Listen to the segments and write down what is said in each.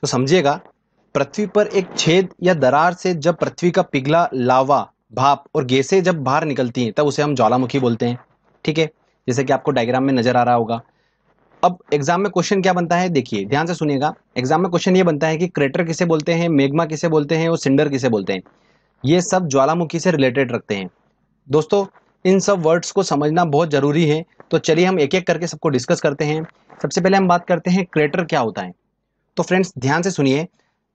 तो समझिएगा, पृथ्वी पर एक छेद या दरार से जब पृथ्वी का पिघला लावा, भाप और गैसें जब बाहर निकलती हैं तब उसे हम ज्वालामुखी बोलते हैं। ठीक है, जैसे कि आपको डायग्राम में नजर आ रहा होगा। अब एग्जाम में क्वेश्चन क्या बनता है, देखिए ध्यान से सुनिएगा। एग्जाम में क्वेश्चन ये बनता है कि क्रेटर किसे बोलते हैं, मैग्मा किसे बोलते हैं और सिंडर किसे बोलते हैं। ये सब ज्वालामुखी से रिलेटेड रखते हैं। दोस्तों, इन सब वर्ड्स को समझना बहुत जरूरी है। तो चलिए हम एक एक करके सबको डिस्कस करते हैं। सबसे पहले हम बात करते हैं क्रेटर क्या होता है। तो फ्रेंड्स ध्यान से सुनिए,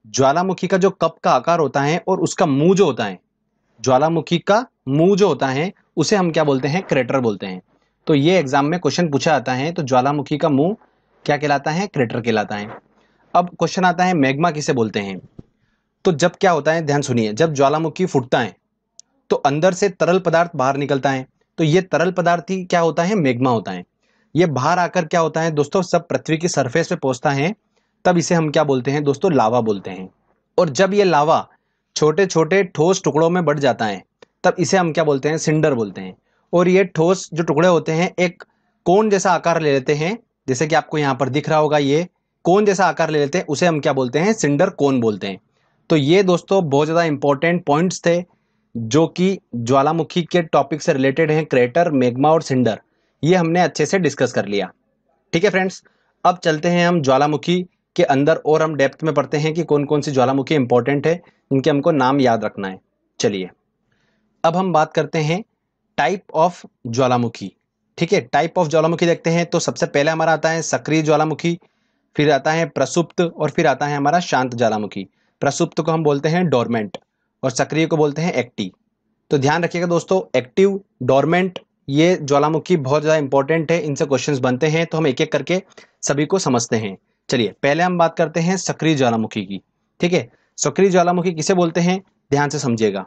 ज्वालामुखी का जो कप का आकार होता है और उसका मुंह जो होता है, ज्वालामुखी का मुंह जो होता है उसे हम क्या बोलते हैं, क्रेटर बोलते हैं। तो ये एग्जाम में क्वेश्चन पूछा जाता है। तो ज्वालामुखी का मुंह क्या कहलाता है, क्रेटर कहलाता है। अब क्वेश्चन आता है मैग्मा किसे बोलते हैं। तो जब क्या होता है, ध्यान सुनिए, जब ज्वालामुखी फूटता है तो अंदर से तरल पदार्थ बाहर निकलता है। तो ये तरल पदार्थ ही क्या होता है, मैग्मा होता है। ये बाहर आकर क्या होता है दोस्तों, सब पृथ्वी की सरफेस पे पहुंचता है। तब इसे हम क्या बोलते हैं दोस्तों, लावा बोलते हैं। और जब ये लावा छोटे छोटे ठोस टुकड़ों में बढ़ जाता है तब इसे हम क्या बोलते हैं, सिंडर बोलते हैं। और ये ठोस जो टुकड़े होते हैं एक कोन जैसा आकार ले लेते हैं, जैसे कि आपको यहाँ पर दिख रहा होगा, ये कोन जैसा आकार ले लेते हैं, उसे हम क्या बोलते हैं, सिंडर कोन बोलते हैं। तो ये दोस्तों बहुत ज़्यादा इंपॉर्टेंट पॉइंट्स थे जो कि ज्वालामुखी के टॉपिक से रिलेटेड हैं। क्रेटर, मैग्मा और सिंडर, ये हमने अच्छे से डिस्कस कर लिया। ठीक है फ्रेंड्स, अब चलते हैं हम ज्वालामुखी के अंदर और हम डेप्थ में पढ़ते हैं कि कौन कौन सी ज्वालामुखी इंपॉर्टेंट है, इनके हमको नाम याद रखना है। चलिए अब हम बात करते हैं टाइप ऑफ ज्वालामुखी। ठीक है, टाइप ऑफ ज्वालामुखी देखते हैं। तो सबसे पहले हमारा आता है सक्रिय ज्वालामुखी, फिर आता है प्रसुप्त और फिर आता है हमारा शांत ज्वालामुखी। प्रसुप्त को हम बोलते हैं डोरमेंट और सक्रिय को बोलते हैं एक्टिव। तो ध्यान रखिएगा दोस्तों, एक्टिव, डोरमेंट, ये ज्वालामुखी बहुत ज़्यादा इंपॉर्टेंट है, इनसे क्वेश्चंस बनते हैं। तो हम एक एक करके सभी को समझते हैं। चलिए पहले हम बात करते हैं सक्रिय ज्वालामुखी की। ठीक है, सक्रिय ज्वालामुखी किसे बोलते हैं, ध्यान से समझिएगा।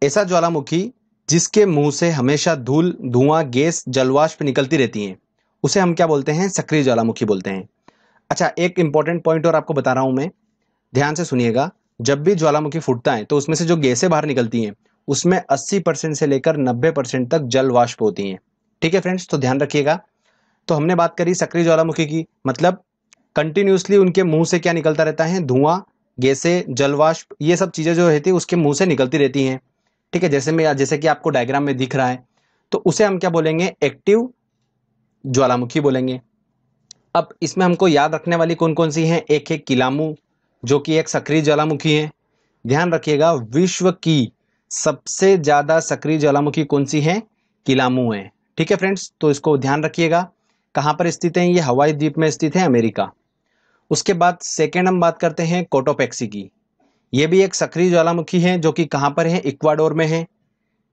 ऐसा ज्वालामुखी जिसके मुंह से हमेशा धूल, धुआं, गैस, जलवाष्प निकलती रहती है, उसे हम क्या बोलते हैं, सक्रिय ज्वालामुखी बोलते हैं। अच्छा, एक इंपॉर्टेंट पॉइंट और आपको बता रहा हूं मैं, ध्यान से सुनिएगा। जब भी ज्वालामुखी फूटता है तो उसमें से जो गैसें बाहर निकलती हैं उसमें 80% से लेकर 90% तक जल वाष्प होती हैं। ठीक है फ्रेंड्स, तो ध्यान रखिएगा। तो हमने बात करी सक्रिय ज्वालामुखी की, मतलब कंटिन्यूसली उनके मुंह से क्या निकलता रहता है, धुआं, गैसें, जल वाष्प, ये सब चीजें जो रहती है उसके मुंह से निकलती रहती हैं। ठीक है, जैसे कि आपको डायग्राम में दिख रहा है। तो उसे हम क्या बोलेंगे, एक्टिव ज्वालामुखी बोलेंगे। अब इसमें हमको याद रखने वाली कौन कौन सी हैं, एक है किलामू जो कि एक सक्रिय ज्वालामुखी है। ध्यान रखिएगा, विश्व की सबसे ज्यादा सक्रिय ज्वालामुखी कौन सी है, किलामू है। ठीक है फ्रेंड्स, तो इसको ध्यान रखिएगा। कहाँ पर स्थित है, ये हवाई द्वीप में स्थित है, अमेरिका। उसके बाद सेकेंड हम बात करते हैं कोटोपैक्सी की। ये भी एक सक्रिय ज्वालामुखी है जो कि कहाँ पर है, इक्वाडोर में है।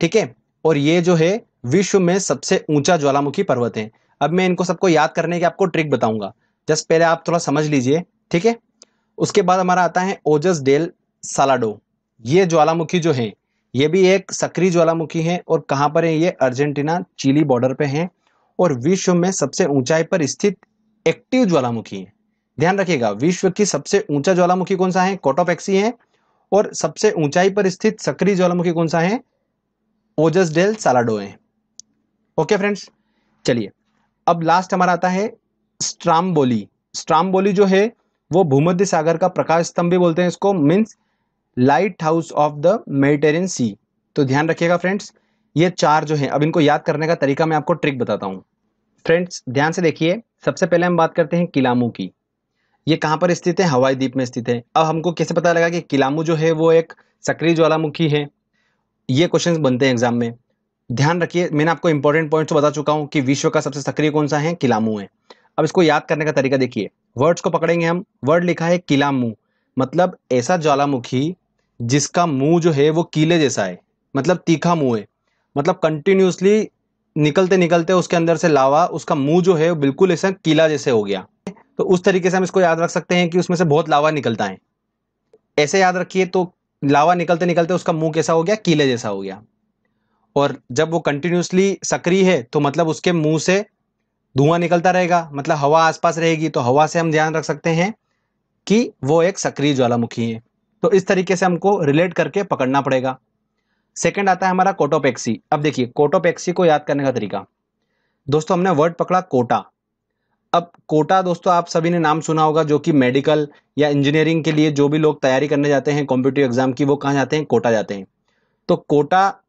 ठीक है, और ये जो है विश्व में सबसे ऊंचा ज्वालामुखी पर्वत है। अब मैं इनको सबको याद करने की आपको ट्रिक बताऊंगा, जस्ट पहले आप थोड़ा समझ लीजिए। ठीक है, उसके बाद हमारा आता है ओजस डेल सालाडो। ये ज्वालामुखी जो है ये भी एक सक्रिय ज्वालामुखी है और कहाँ पर है, ये अर्जेंटीना चिली बॉर्डर पे है और विश्व में सबसे ऊंचाई पर स्थित एक्टिव ज्वालामुखी है। ध्यान रखिएगा, विश्व की सबसे ऊंचा ज्वालामुखी कौन सा है, कोटोपैक्सी है, और सबसे ऊंचाई पर स्थित सक्रिय ज्वालामुखी कौन सा है, ओजस डेल सालाडो है। ओके फ्रेंड्स, चलिए अब लास्ट हमारा आता है स्ट्राम्बोली। स्ट्राम्बोली जो है वो भूमध्य सागर का प्रकाश स्तंभ भी बोलते हैं इसको, means lighthouse of the Mediterranean sea. तो ध्यान रखिएगा फ्रेंड्स, ये चार जो है, अब इनको याद करने का तरीका मैं आपको ट्रिक बताता हूँ। फ्रेंड्स ध्यान से देखिए, सबसे पहले हम बात करते हैं किलामू की। ये कहाँ पर स्थित है, हवाई द्वीप में स्थित है। अब हमको कैसे पता लगा कि किलामू जो है वो एक सक्रिय ज्वालामुखी है, ये क्वेश्चंस बनते हैं एग्जाम में। ध्यान रखिए, मैंने आपको इंपॉर्टेंट पॉइंट्स बता चुका हूं कि विश्व का सबसे सक्रिय कौन सा है, किलामू है। अब इसको याद करने का तरीका देखिए, वर्ड्स को पकड़ेंगे हम। वर्ड लिखा है किलामू, मतलब ऐसा ज्वालामुखी जिसका मुंह जो है वो कीले जैसा है, मतलब तीखा मुंह है, मतलब कंटिन्यूसली निकलते निकलते उसके अंदर से लावा, उसका मुंह जो है वो बिल्कुल ऐसा कीला जैसे हो गया। तो उस तरीके से हम इसको याद रख सकते हैं कि उसमें से बहुत लावा निकलता है। ऐसे याद रखिए, तो लावा निकलते निकलते उसका मुंह कैसा हो गया, कीले जैसा हो गया। और जब वो कंटिन्यूसली सक्रिय है तो मतलब उसके मुंह से धुआं निकलता रहेगा, मतलब हवा आसपास रहेगी, तो हवा से हम ध्यान रख सकते हैं कि वो एक सक्रिय ज्वालामुखी है। तो इस तरीके से हमको रिलेट करके पकड़ना पड़ेगा। सेकंड आता है हमारा कोटोपैक्सी। अब देखिए कोटोपैक्सी को याद करने का तरीका, दोस्तों हमने वर्ड पकड़ा कोटा। अब कोटा दोस्तों आप सभी ने नाम सुना होगा, जो कि मेडिकल या इंजीनियरिंग के लिए जो भी लोग तैयारी करने जाते हैं कॉम्पिटिटिव एग्जाम की, वो कहाँ जाते हैं? कोटा जाते हैं। तो कोटा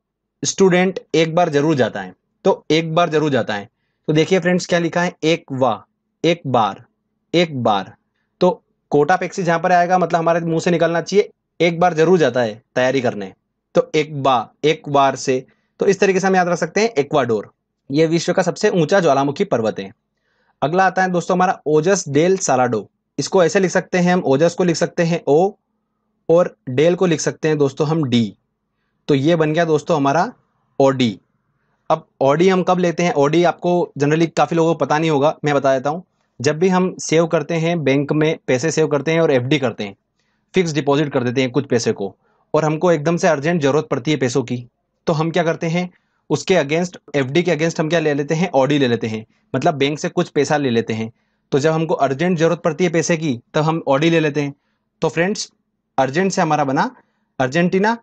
स्टूडेंट एक बार जरूर जाता है, तो एक बार जरूर जाता है। तो देखिए फ्रेंड्स क्या लिखा है, एक बार, एक बार। तो कोटा पेक्सी जहां पर आएगा मतलब हमारे मुंह से निकलना चाहिए एक बार जरूर जाता है तैयारी करने। तो एक बार से, तो इस तरीके से हम याद रख सकते हैं एक्वाडोर। यह विश्व का सबसे ऊंचा ज्वालामुखी पर्वत है। अगला आता है दोस्तों हमारा ओजस डेल सालाडो। इसको ऐसे लिख सकते हैं हम, ओजस को लिख सकते हैं ओ, और डेल को लिख सकते हैं दोस्तों हम डी। तो ये बन गया दोस्तों हमारा ओडी। अब ओडी हम कब लेते हैं? ओडी आपको जनरली काफ़ी लोगों को पता नहीं होगा, मैं बता देता हूँ। जब भी हम सेव करते हैं बैंक में, पैसे सेव करते हैं और एफडी करते हैं, फिक्स डिपॉजिट कर देते हैं कुछ पैसे को, और हमको एकदम से अर्जेंट जरूरत पड़ती है पैसों की, तो हम क्या करते हैं, उसके अगेंस्ट, एफडी के अगेंस्ट हम क्या ले लेते हैं? ओडी ले लेते हैं, मतलब बैंक से कुछ पैसा ले लेते हैं। तो जब हमको अर्जेंट जरूरत पड़ती है पैसे की, तब हम ओडी ले लेते हैं। तो फ्रेंड्स अर्जेंट से हमारा बना अर्जेंटीना,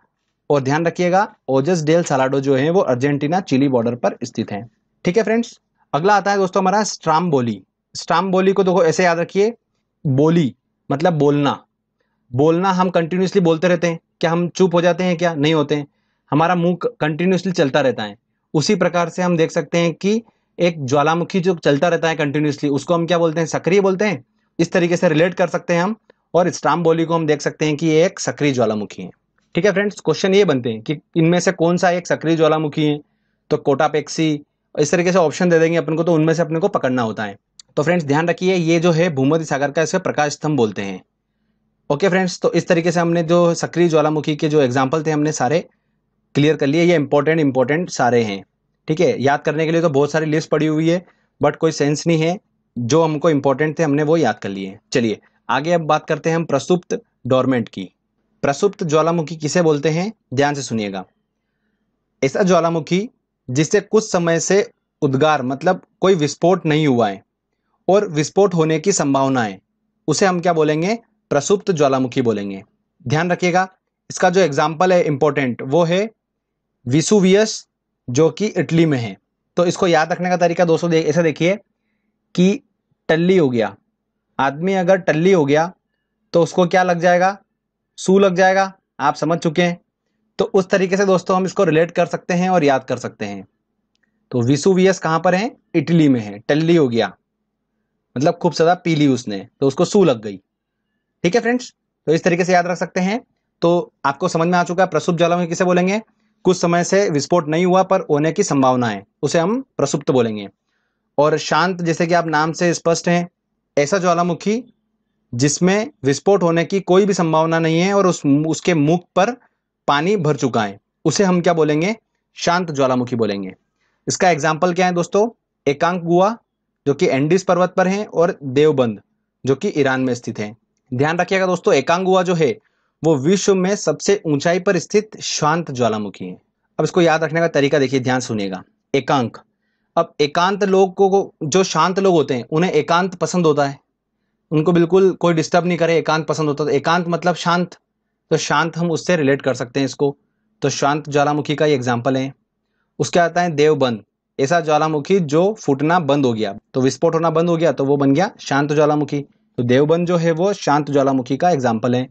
और ध्यान रखिएगा ओजस डेल सालाडो जो है वो अर्जेंटीना चिली बॉर्डर पर स्थित है। ठीक है फ्रेंड्स। अगला आता है दोस्तों हमारा स्ट्राम्बोली। स्ट्राम्बोली को देखो ऐसे याद रखिए, बोली मतलब बोलना। बोलना हम कंटिन्यूसली बोलते रहते हैं, क्या हम चुप हो जाते हैं? क्या नहीं होते हैं, हमारा मुंह कंटिन्यूसली चलता रहता है। उसी प्रकार से हम देख सकते हैं कि एक ज्वालामुखी जो चलता रहता है कंटिन्यूसली, उसको हम क्या बोलते हैं? सक्रिय बोलते हैं। इस तरीके से रिलेट कर सकते हैं हम, और स्ट्राम्बोली को हम देख सकते हैं कि ये एक सक्रिय ज्वालामुखी है। ठीक है फ्रेंड्स, क्वेश्चन ये बनते हैं कि इनमें से कौन सा एक सक्रिय ज्वालामुखी है? तो कोटापेक्सी, इस तरीके से ऑप्शन दे देंगे अपन को, तो उनमें से अपने को पकड़ना होता है। तो फ्रेंड्स ध्यान रखिए, ये जो है भूमध्य सागर का, इसे प्रकाश स्तंभ बोलते हैं। ओके फ्रेंड्स, तो इस तरीके से हमने जो सक्रिय ज्वालामुखी के जो एग्जाम्पल थे हमने सारे क्लियर कर लिए। ये इंपॉर्टेंट सारे हैं। ठीक है, याद करने के लिए तो बहुत सारी लिस्ट पड़ी हुई है, बट कोई सेंस नहीं है। जो हमको इंपॉर्टेंट थे हमने वो याद कर लिए। चलिए आगे अब बात करते हैं हम प्रसुप्त डोरमेंट की। प्रसुप्त ज्वालामुखी किसे बोलते हैं? ध्यान से सुनिएगा। ऐसा ज्वालामुखी जिससे कुछ समय से उद्गार मतलब कोई विस्फोट नहीं हुआ है और विस्फोट होने की संभावना है, उसे हम क्या बोलेंगे? प्रसुप्त ज्वालामुखी बोलेंगे। ध्यान रखिएगा, इसका जो एग्जाम्पल है इंपॉर्टेंट, वो है विसुवियस, जो कि इटली में है। तो इसको याद रखने का तरीका दोस्तों ऐसा देखिए कि टल्ली हो गया, आदमी अगर टल्ली हो गया तो उसको क्या लग जाएगा? सू लग जाएगा। आप समझ चुके हैं। तो उस तरीके से दोस्तों हम इसको रिलेट कर सकते हैं और याद कर सकते हैं। तो विसुवियस कहां पर है? इटली में है। टल्ली हो गया मतलब खूब ज्यादा पी ली उसने, तो उसको सू लग गई। ठीक है फ्रेंड्स, तो इस तरीके से याद रख सकते हैं। तो आपको समझ में आ चुका है प्रसुप्त ज्वालामुखी किसे बोलेंगे? कुछ समय से विस्फोट नहीं हुआ पर होने की संभावना है, उसे हम प्रसुप्त बोलेंगे। और शांत, जैसे कि आप नाम से स्पष्ट हैं, ऐसा ज्वालामुखी जिसमें विस्फोट होने की कोई भी संभावना नहीं है और उसके मुख पर पानी भर चुका है, उसे हम क्या बोलेंगे? शांत ज्वालामुखी बोलेंगे। इसका एग्जाम्पल क्या है दोस्तों? एकांकगुआ जो कि एंडीज पर्वत पर है, और देवबंद जो कि ईरान में स्थित है। ध्यान रखिएगा दोस्तों, एकांकगुआ जो है वो विश्व में सबसे ऊंचाई पर स्थित शांत ज्वालामुखी है। अब इसको याद रखने का तरीका देखिए, ध्यान सुनिएगा। एकांक, अब एकांत लोग को, जो शांत लोग होते हैं उन्हें एकांत पसंद होता है, उनको बिल्कुल कोई डिस्टर्ब नहीं करे, एकांत पसंद होता है। तो एकांत मतलब शांत, तो शांत हम उससे रिलेट कर सकते हैं इसको। तो शांत ज्वालामुखी का ये एग्जाम्पल है। उसके आता है देवबंद, ऐसा ज्वालामुखी जो फूटना बंद हो गया, तो विस्फोट होना बंद हो गया, तो वो बन गया शांत ज्वालामुखी। तो देवबंद जो है वो शांत ज्वालामुखी का एग्जाम्पल है।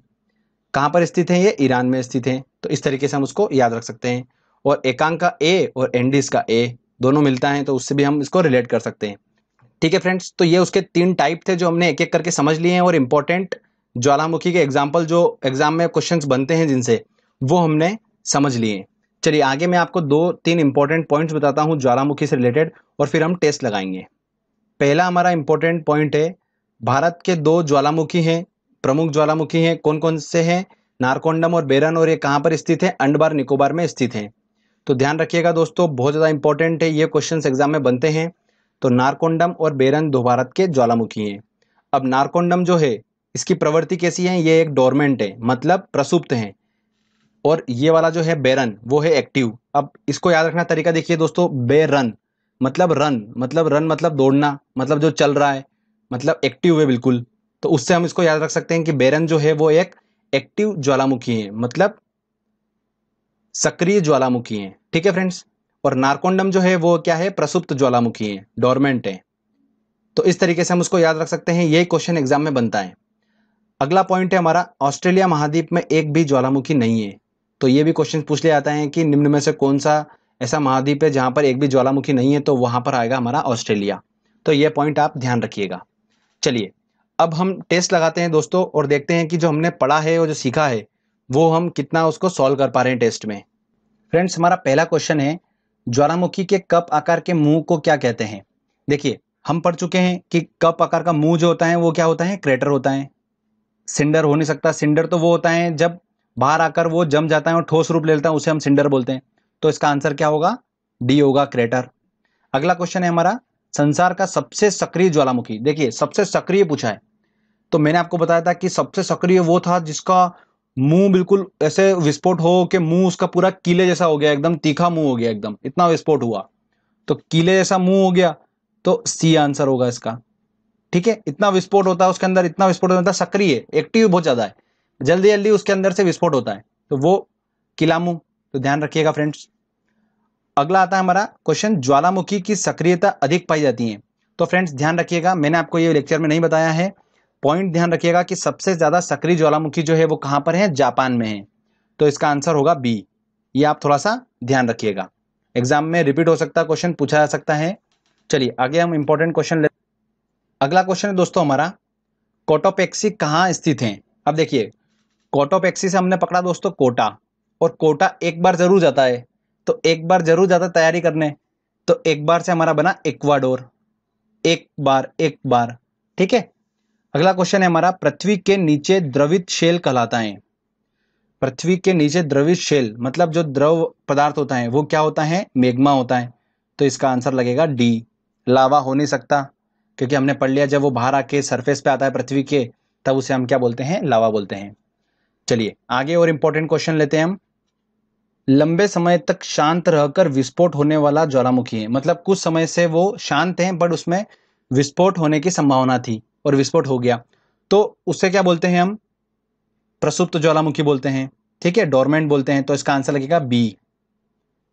कहाँ पर स्थित है? ये ईरान में स्थित है। तो इस तरीके से हम उसको याद रख सकते हैं। और एकांक का ए और एंडीज का ए दोनों मिलता है, तो उससे भी हम इसको रिलेट कर सकते हैं। ठीक है फ्रेंड्स, तो ये उसके 3 टाइप थे जो हमने एक एक करके समझ लिए हैं, और इंपॉर्टेंट ज्वालामुखी के एग्जाम्पल जो एग्जाम में क्वेश्चंस बनते हैं जिनसे, वो हमने समझ लिए। चलिए आगे मैं आपको 2-3 इंपॉर्टेंट पॉइंट्स बताता हूँ ज्वालामुखी से रिलेटेड, और फिर हम टेस्ट लगाएंगे। पहला हमारा इंपॉर्टेंट पॉइंट है, भारत के 2 ज्वालामुखी हैं, प्रमुख ज्वालामुखी हैं। कौन कौन से हैं? नारकोंडम और बेरन, और ये कहाँ पर स्थित है? अंडमान निकोबार में स्थित है। तो ध्यान रखिएगा दोस्तों, बहुत ज़्यादा इंपॉर्टेंट है, ये क्वेश्चन एग्जाम में बनते हैं। तो नारकोंडम और बेरन 2 भारत के ज्वालामुखी हैं। अब नारकोंडम जो है, इसकी प्रवृत्ति कैसी है? ये एक डोरमेंट है, मतलब प्रसुप्त है। और ये वाला जो है बेरन, वो है एक्टिव। अब इसको याद रखना तरीका देखिए दोस्तों, बेरन मतलब रन मतलब दौड़ना, मतलब जो चल रहा है, मतलब एक्टिव है बिल्कुल। तो उससे हम इसको याद रख सकते हैं कि बेरन जो है वो एक एक्टिव ज्वालामुखी है, मतलब सक्रिय ज्वालामुखी है। ठीक है फ्रेंड्स। और नारकोंडम जो है वो क्या है? प्रसुप्त ज्वालामुखी है, डोरमेंट है। तो इस तरीके से हम उसको याद रख सकते हैं, यही क्वेश्चन एग्जाम में बनता है। अगला पॉइंट है हमारा, ऑस्ट्रेलिया महाद्वीप में एक भी ज्वालामुखी नहीं है। तो ये भी क्वेश्चन पूछ लिया जाता है कि निम्न में से कौन सा ऐसा महाद्वीप है जहां पर एक भी ज्वालामुखी नहीं है, तो वहां पर आएगा हमारा ऑस्ट्रेलिया। तो ये पॉइंट आप ध्यान रखिएगा। चलिए अब हम टेस्ट लगाते हैं दोस्तों, और देखते हैं कि जो हमने पढ़ा है और जो सीखा है वो हम कितना उसको सॉल्व कर पा रहे हैं टेस्ट में। फ्रेंड्स, हमारा पहला क्वेश्चन है, ज्वालामुखी के कप आकार के मुंह को क्या कहते हैं। देखिए, हम पढ़ चुके हैं कि कप आकार का मुंह जो होता है वो क्या होता है, क्रेटर होता है। सिंडर हो नहीं सकता, सिंडर तो वो होता है जब बाहर आकर वो जम जाता है और ठोस रूप ले लेता है, उसे हम सिंडर बोलते हैं। तो इसका आंसर क्या होगा, डी होगा, क्रेटर। अगला क्वेश्चन है हमारा, संसार का सबसे सक्रिय ज्वालामुखी। देखिए, सबसे सक्रिय पूछा है, तो मैंने आपको बताया था कि सबसे सक्रिय वो था जिसका मुंह बिल्कुल ऐसे विस्फोट हो कि मुंह उसका पूरा कीले जैसा हो गया, एकदम तीखा मुंह हो गया, एकदम इतना विस्फोट हुआ, तो कीले जैसा मुंह हो गया, तो सी आंसर होगा इसका। ठीक है, इतना विस्फोट होता है उसके अंदर, इतना विस्फोट होता है, सक्रिय, एक्टिव बहुत ज्यादा है, जल्दी जल्दी उसके अंदर से विस्फोट होता है, तो वो किला मुंह। तो ध्यान रखिएगा फ्रेंड्स। अगला आता है हमारा क्वेश्चन, ज्वालामुखी की सक्रियता अधिक पाई जाती है। तो फ्रेंड्स ध्यान रखिएगा, मैंने आपको ये लेक्चर में नहीं बताया है, पॉइंट ध्यान रखिएगा कि सबसे ज्यादा सक्रिय ज्वालामुखी जो है वो कहां पर है, जापान में है। तो इसका आंसर होगा बी। ये आप थोड़ा सा ध्यान रखिएगा, एग्जाम में रिपीट हो सकता है, क्वेश्चन पूछा जा सकता है। चलिए आगे हम इंपॉर्टेंट क्वेश्चन ले। अगला क्वेश्चन है दोस्तों हमारा, कोटोपेक्सी कहाँ स्थित है। अब देखिए, कोटोपेक्सी से हमने पकड़ा दोस्तों कोटा, और कोटा एक बार जरूर जाता है, तो एक बार जरूर जाता है तैयारी करने, तो एक बार से हमारा बना इक्वाडोर, एक बार एक बार। ठीक है, अगला क्वेश्चन है हमारा, पृथ्वी के नीचे द्रवित शेल कहलाता है। पृथ्वी के नीचे द्रवित शेल मतलब जो द्रव पदार्थ होता है वो क्या होता है, मेग्मा होता है। तो इसका आंसर लगेगा डी, लावा हो नहीं सकता, क्योंकि हमने पढ़ लिया जब वो बाहर आके सरफेस पे आता है पृथ्वी के, तब उसे हम क्या बोलते हैं, लावा बोलते हैं। चलिए आगे और इंपॉर्टेंट क्वेश्चन लेते हैं हम। लंबे समय तक शांत रहकर विस्फोट होने वाला ज्वालामुखी है, मतलब कुछ समय से वो शांत है बट उसमें विस्फोट होने की संभावना थी और विस्फोट हो गया, तो उससे क्या बोलते हैं हम, प्रसुप्त ज्वालामुखी बोलते हैं। ठीक है, डोरमेंट बोलते हैं। तो इसका आंसर लगेगा बी।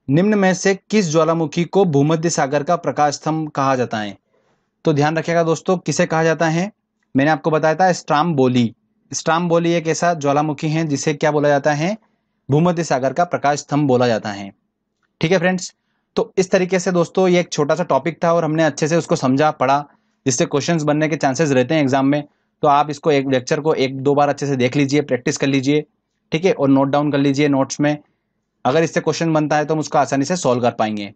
निम्न में से किस ज्वालामुखी को भूमध्य सागर का प्रकाश स्तंभ कहा जाता है। तो ध्यान रखिएगा दोस्तों, किसे कहा जाता है, मैंने आपको बताया था स्ट्राम्बोली। स्ट्राम्बोली एक ऐसा ज्वालामुखी है जिसे क्या बोला जाता है, भूमध्य सागर का प्रकाश स्तंभ बोला जाता है। ठीक है फ्रेंड्स, तो इस तरीके से दोस्तों ये एक छोटा सा टॉपिक था और हमने अच्छे से उसको समझा पढ़ा, जिससे क्वेश्चंस बनने के चांसेस रहते हैं एग्जाम में। तो आप इसको एक लेक्चर को एक दो बार अच्छे से देख लीजिए, प्रैक्टिस कर लीजिए। ठीक है, और नोट डाउन कर लीजिए नोट्स में, अगर इससे क्वेश्चन बनता है तो हम उसको आसानी से सॉल्व कर पाएंगे।